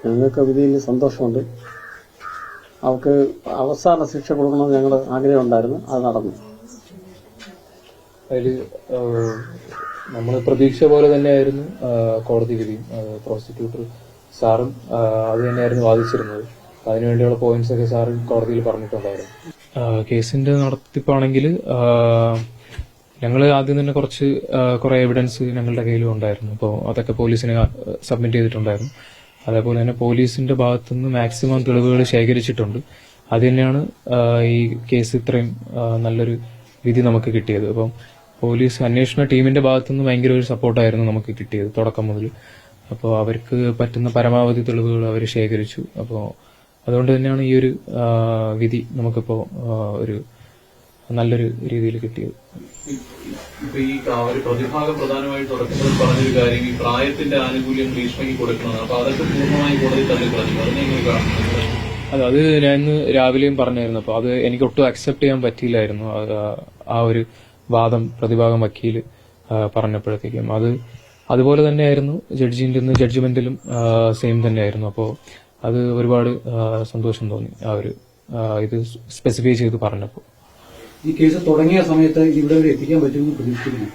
ഞങ്ങൾക്ക് വിധിയിൽ സന്തോഷമുണ്ട്. അവർക്ക് അവസാന ശിക്ഷ കൊടുക്കണമെന്ന് ഞങ്ങളുടെ ആഗ്രഹം ഉണ്ടായിരുന്നു. അത് നടന്നു. അതിൽ നമ്മൾ പ്രതീക്ഷ പോലെ തന്നെയായിരുന്നു കോടതി വിധിയും. പ്രോസിക്യൂട്ടർ സാറും അത് തന്നെയായിരുന്നു വാദിച്ചിരുന്നത്. അതിനുവേണ്ടിയുള്ള പോയിന്റ്സ് ഒക്കെ സാറ് കോടതിയിൽ പറഞ്ഞിട്ടുണ്ടായിരുന്നു. കേസിന്റെ നടത്തിപ്പാണെങ്കിൽ ഞങ്ങൾ ആദ്യം തന്നെ കുറെ എവിഡൻസ് ഞങ്ങളുടെ കയ്യിലും ഉണ്ടായിരുന്നു. അപ്പോൾ അതൊക്കെ പോലീസിന് സബ്മിറ്റ് ചെയ്തിട്ടുണ്ടായിരുന്നു. അതേപോലെ തന്നെ പോലീസിന്റെ ഭാഗത്തുനിന്ന് മാക്സിമം തെളിവുകൾ ശേഖരിച്ചിട്ടുണ്ട്. അത് തന്നെയാണ് ഈ കേസ് ഇത്രയും നല്ലൊരു വിധി നമുക്ക് കിട്ടിയത്. അപ്പം പോലീസ് അന്വേഷണ ടീമിന്റെ ഭാഗത്തുനിന്ന് ഭയങ്കര ഒരു സപ്പോർട്ടായിരുന്നു നമുക്ക് കിട്ടിയത് തുടക്കം മുതൽ. അപ്പോൾ അവർക്ക് പറ്റുന്ന പരമാവധി തെളിവുകൾ അവർ ശേഖരിച്ചു. അപ്പോൾ അതുകൊണ്ട് തന്നെയാണ് ഈ ഒരു വിധി നമുക്കിപ്പോൾ ഒരു നല്ലൊരു രീതിയിൽ കിട്ടിയത്. ഇപ്പൊ ഈ ഒരു പ്രതിഭാഗം പ്രധാനമായും തുടക്കത്തിൽ പറഞ്ഞൊരു കാര്യം ഈ പ്രായത്തിന്റെ ആനുകൂല്യം ഭീഷണിക്ക് കൊടുക്കുന്നതാണ്. അപ്പൊ അതൊക്കെ പൂർണ്ണമായി കോടതി തള്ളിക്കളഞ്ഞു. അത് ഞാൻ ഇന്ന് രാവിലെയും പറഞ്ഞായിരുന്നു. അപ്പൊ അത് എനിക്ക് ഒട്ടും അക്സെപ്റ്റ് ചെയ്യാൻ പറ്റിയില്ലായിരുന്നു. ആ ഒരു വാദം പ്രതിഭാഗം വക്കീല് പറഞ്ഞപ്പോഴത്തേക്കും അതുപോലെ തന്നെയായിരുന്നു ജഡ്ജിന്റെ ജഡ്ജ്മെന്റിലും സെയിം തന്നെയായിരുന്നു. അപ്പോൾ അത് ഒരുപാട് സന്തോഷം തോന്നി ഇത് സ്പെസിഫൈ ചെയ്ത് പറഞ്ഞപ്പോൾ. ഈ കേസ് തുടങ്ങിയ സമയത്ത് ഇവിടെ എത്തിക്കാൻ പറ്റുമെന്ന് പ്രതീക്ഷിക്കുന്നു.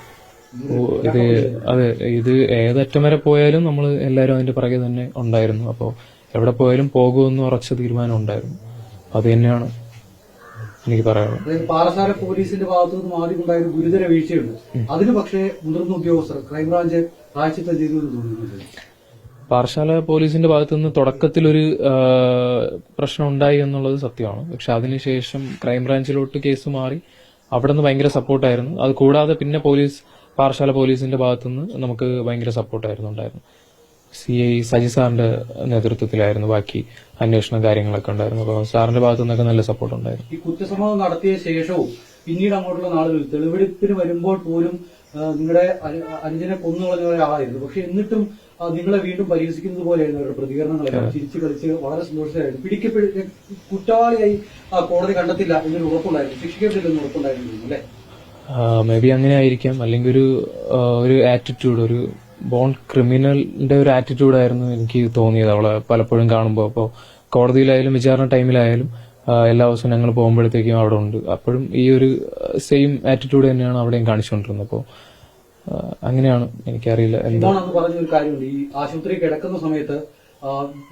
ഇത് ഏതറ്റം വരെ പോയാലും നമ്മൾ എല്ലാവരും അതിന്റെ പുറകെ തന്നെ ഉണ്ടായിരുന്നു. അപ്പോൾ എവിടെ പോയാലും പോകുമെന്ന് ഉറച്ച തീരുമാനം ഉണ്ടായിരുന്നു. അത് തന്നെയാണ് എനിക്ക് പറയാനുള്ളത്. പാറശാല പോലീസിന്റെ ഭാഗത്തു നിന്നും ആദ്യം ഉണ്ടായ ഗുരുതര വീഴ്ചയുണ്ട്. അതിന് പക്ഷേ മുതിർന്ന ഉദ്യോഗസ്ഥർ ക്രൈംബ്രാഞ്ച് പ്രായശ്ചിത്തം ചെയ്തു എന്ന് തോന്നുന്നുണ്ട്. പാറശാല പോലീസിന്റെ ഭാഗത്തുനിന്ന് തുടക്കത്തിലൊരു പ്രശ്നം ഉണ്ടായി എന്നുള്ളത് സത്യമാണ്. പക്ഷെ അതിനുശേഷം ക്രൈംബ്രാഞ്ചിലോട്ട് കേസ് മാറി അവിടെ നിന്ന് ഭയങ്കര സപ്പോർട്ടായിരുന്നു. അത് കൂടാതെ പിന്നെ പാറശാല പോലീസിന്റെ ഭാഗത്തുനിന്ന് നമുക്ക് ഭയങ്കര സപ്പോർട്ടായിരുന്നു ഉണ്ടായിരുന്നു. CI സജി സാറിന്റെ നേതൃത്വത്തിലായിരുന്നു ബാക്കി അന്വേഷണ കാര്യങ്ങളൊക്കെ ഉണ്ടായിരുന്നു. അപ്പോൾ സാറിന്റെ ഭാഗത്തു നിന്നൊക്കെ നല്ല സപ്പോർട്ട് ഉണ്ടായിരുന്നു. ഈ കുറ്റസമ്മതം നടത്തിയ ശേഷവും പിന്നീട് അങ്ങോട്ടുള്ള നാളുകളിൽ തെളിവെടുപ്പിന് വരുമ്പോൾ പോലും നിങ്ങളുടെ അനുജനെ കൊന്നുകളഞ്ഞ ഒരാളായിരുന്നു. പക്ഷെ എന്നിട്ടും നിങ്ങളെ വീണ്ടും പരിഹസിക്കുന്നത് പോലെയായിരുന്നു അവരുടെ പ്രതികരണങ്ങളെല്ലാം. ചിരിച്ച് കളിച്ച് വളരെ സന്തോഷമായിരുന്നു. കുറ്റവാളിയായി കോടതി കണ്ടെത്തില്ല എന്നൊരു ഉറപ്പുണ്ടായിരുന്നു, ശിക്ഷിക്കപ്പെട്ടില്ലെന്ന് ഉറപ്പുണ്ടായിരുന്നു അല്ലെ? മേ ബി അങ്ങനെ ആയിരിക്കാം. അല്ലെങ്കിൽ ഒരു ആറ്റിറ്റ്യൂഡ്, ഒരു ബോൺ ക്രിമിനലിന്റെ ഒരു ആറ്റിറ്റ്യൂഡായിരുന്നു എനിക്ക് തോന്നിയത് അവളെ പലപ്പോഴും കാണുമ്പോൾ. അപ്പോൾ കോടതിയിലായാലും വിചാരണ ടൈമിലായാലും എല്ലാ ദിവസവും ഞങ്ങൾ പോകുമ്പോഴത്തേക്കും അവിടെ ഉണ്ട്. അപ്പോഴും ഈ ഒരു സെയിം ആറ്റിറ്റ്യൂഡ് തന്നെയാണ് അവിടെയും കാണിച്ചുകൊണ്ടിരുന്നത്. അപ്പോൾ അങ്ങനെയാണ്. എനിക്കറിയില്ല എന്താണ് പറഞ്ഞൊരു കാര്യമുണ്ട്. ഈ ആശുപത്രി കിടക്കുന്ന സമയത്ത്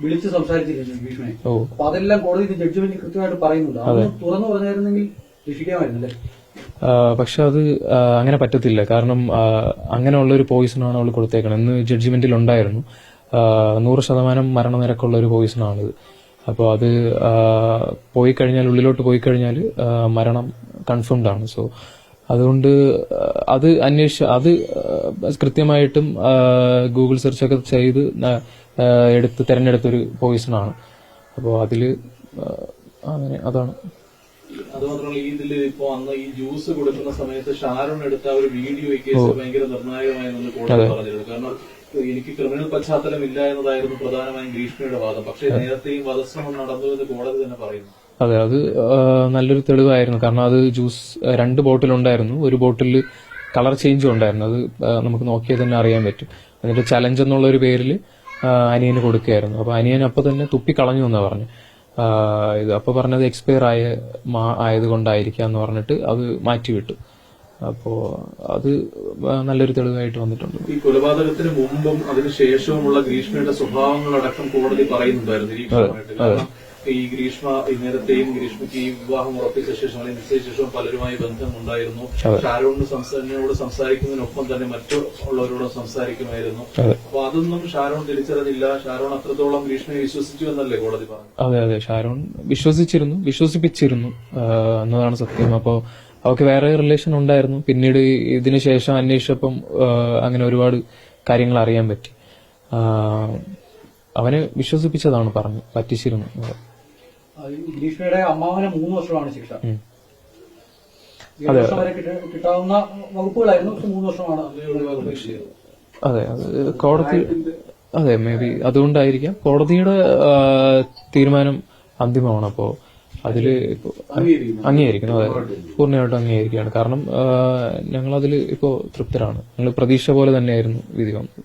വിളിച്ച് സംസാരിച്ചില്ല ഭീഷണി. അപ്പൊ അതെല്ലാം കോടതി ജഡ്ജ്മെന്റ് കൃത്യമായിട്ട് പറയുന്നുണ്ട്. അത് തുറന്നു പറഞ്ഞായിരുന്നെങ്കിൽ രക്ഷിക്കാമായിരുന്നല്ലേ? പക്ഷെ അത് അങ്ങനെ പറ്റത്തില്ല. കാരണം അങ്ങനെയുള്ള ഒരു പോയിസണാണ് അവൾ കൊടുത്തേക്കണം എന്ന് ജഡ്ജ്മെന്റിൽ ഉണ്ടായിരുന്നു. 100% മരണനിരക്കുള്ള ഒരു പോയിസണാണിത്. അപ്പോൾ അത് പോയി കഴിഞ്ഞാൽ, ഉള്ളിലോട്ട് പോയി കഴിഞ്ഞാൽ മരണം കൺഫേംഡ് ആണ്. സോ അതുകൊണ്ട് അത് കൃത്യമായിട്ടും ഗൂഗിൾ സെർച്ചൊക്കെ ചെയ്ത് തെരഞ്ഞെടുത്തൊരു പോയിസണാണ്. അപ്പോൾ അങ്ങനെ അതാണ്. അത് മാത്രമല്ല, ഇതിൽ ഇപ്പോ അന്ന് ഈ ജ്യൂസ് കൊടുക്കുന്ന സമയത്ത് ഷാരോൺ എടുത്ത ഒരു വീഡിയോ ഈ കേസ് ഭയങ്കര നിർണായകമായെന്ന് കോടതി പറഞ്ഞിരുന്നു. കാരണം എനിക്ക് ക്രിമിനൽ പശ്ചാത്തലം ഇല്ല എന്നതായിരുന്നു പ്രധാനമായും ഗ്രീഷ്മയുടെ വാദം. പക്ഷേ നേരത്തെയും വധശ്രമം നടന്നു എന്ന് കോടതി തന്നെ പറയുന്നു. അതെ, അത് നല്ലൊരു തെളിവായിരുന്നു. കാരണം അത് ജ്യൂസ് 2 ബോട്ടിലുണ്ടായിരുന്നു. ഒരു ബോട്ടിൽ കളർ ചേഞ്ചും ഉണ്ടായിരുന്നു. അത് നമുക്ക് നോക്കിയാൽ തന്നെ അറിയാൻ പറ്റും. എന്നിട്ട് ചലഞ്ച് എന്നുള്ള ഒരു പേരിൽ അനിയന് കൊടുക്കുകയായിരുന്നു. അപ്പൊ അനിയൻ അപ്പൊ തന്നെ തുപ്പി കളഞ്ഞു എന്നാ പറഞ്ഞു. അപ്പൊ പറഞ്ഞത് എക്സ്പയർ ആയതുകൊണ്ടായിരിക്കാം എന്ന് പറഞ്ഞിട്ട് അത് മാറ്റിവിട്ടു. അപ്പോ അത് നല്ലൊരു തെളിവായിട്ട് വന്നിട്ടുണ്ട്. ഈ കൊലപാതകത്തിന് മുമ്പും അതിനുശേഷവുമുള്ള ഗ്രീഷ്മയുടെ സ്വഭാവങ്ങളടക്കം കോടതി പറയുന്നുണ്ടായിരുന്നു. ഈ ഗ്രീഷ്മ നേരത്തെയും ഗ്രീഷ്മയ്ക്ക് ഈ വിവാഹം ഉറപ്പിച്ച ശേഷം അല്ലെങ്കിൽ നിശ്ചയിച്ച ശേഷം പലരുമായി ബന്ധമുണ്ടായിരുന്നു. ഷാരോണിനോട് സംസാരിക്കുന്നതിനൊപ്പം തന്നെ മറ്റുള്ളവരോടും സംസാരിക്കുമായിരുന്നു. അപ്പൊ അതൊന്നും ഷാരോൺ തിരിച്ചറിഞ്ഞില്ല. ഷാരോൺ അത്രത്തോളം ഗ്രീഷ്മയെ വിശ്വസിച്ചു എന്നല്ലേ കോടതി പറഞ്ഞു? അതെ, ഷാരോൺ വിശ്വസിപ്പിച്ചിരുന്നു എന്നതാണ് സത്യം. അപ്പോ അവർക്ക് വേറെ റിലേഷൻ ഉണ്ടായിരുന്നു. പിന്നീട് ഇതിനുശേഷം അന്വേഷിച്ചപ്പം അങ്ങനെ ഒരുപാട് കാര്യങ്ങൾ അറിയാൻ പറ്റി. അവനെ വിശ്വസിപ്പിച്ചതാണ് പറഞ്ഞു, പറ്റിച്ചിരുന്നു. ഗ്രീഷ്മയുടെ അമ്മാവന് 3 വർഷമാണ് ശിക്ഷ. കിട്ടാവുന്ന വകുപ്പുകളായിരുന്നു. 3 വർഷമാണ്. അതെ, കോടതി മേ ബി അതുകൊണ്ടായിരിക്കാം. കോടതിയുടെ തീരുമാനം അന്തിമമാണ്. അപ്പോ അതില് അംഗീകരിക്കുന്നു. അതെ, പൂർണ്ണമായിട്ടും അംഗീകരിക്കുകയാണ്. കാരണം ഞങ്ങളതിൽ ഇപ്പോ തൃപ്തരാണ്. ഞങ്ങൾ പ്രതീക്ഷ പോലെ തന്നെയായിരുന്നു വിധി വന്നത്.